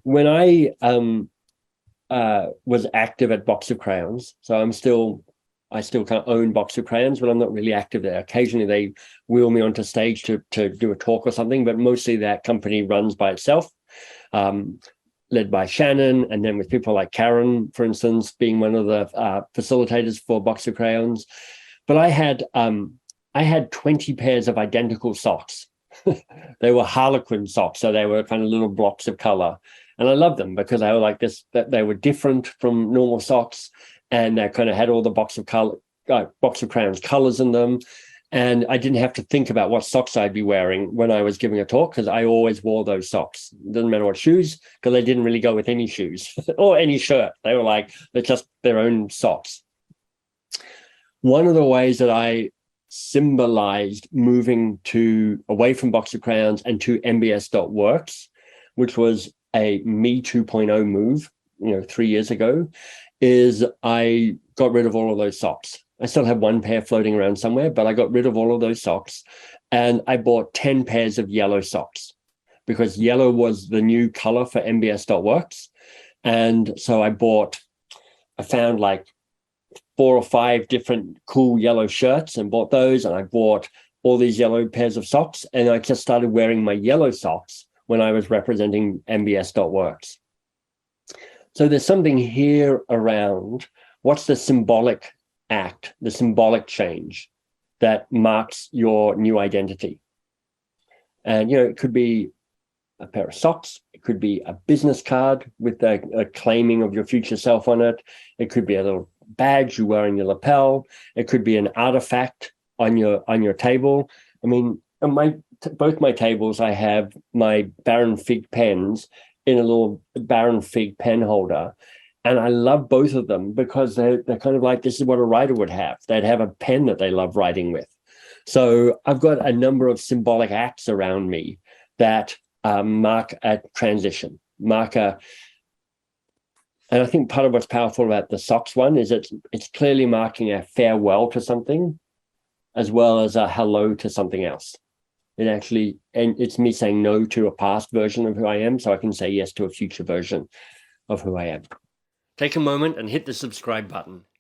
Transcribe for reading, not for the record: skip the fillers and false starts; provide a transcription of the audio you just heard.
when I was active at Box of Crayons, so I still kind of own Box of Crayons, but I'm not really active there. Occasionally they wheel me onto stage to do a talk or something, but mostly that company runs by itself, um, led by Shannon, and then with people like Karen, for instance, being one of the facilitators for Box of Crayons. But I had 20 pairs of identical socks. They were Harlequin socks, so they were kind of little blocks of color. And I loved them because they were like this, that they were different from normal socks, and they kind of had all the box of crayons colors in them. And I didn't have to think about what socks I'd be wearing when I was giving a talk, because I always wore those socks. It doesn't matter what shoes, because they didn't really go with any shoes or any shirt. They were like, they're just their own socks. One of the ways that I symbolized moving to away from Box of Crayons and to mbs.works, which was a Me 2.0 move, 3 years ago, is I got rid of all of those socks. I still have one pair floating around somewhere, but I got rid of all of those socks, and I bought 10 pairs of yellow socks because yellow was the new color for mbs.works. And so I found like 4 or 5 different cool yellow shirts and bought those. And I bought all these yellow pairs of socks. And I just started wearing my yellow socks when I was representing mbs.works. So there's something here around what's the symbolic act, the symbolic change that marks your new identity. And, it could be a pair of socks. It could be a business card with a claiming of your future self on it. It could be a little badge you wear in your lapel. It could be an artifact on your table. I mean, on both my tables, I have my Baron Fig pens in a little Baron Fig pen holder. And I love both of them because they're kind of like, this is what a writer would have. They'd have a pen that they love writing with. So I've got a number of symbolic acts around me that mark a transition, and I think part of what's powerful about the socks one is it's clearly marking a farewell to something as well as a hello to something else. And it's me saying no to a past version of who I am, so I can say yes to a future version of who I am. Take a moment and hit the subscribe button.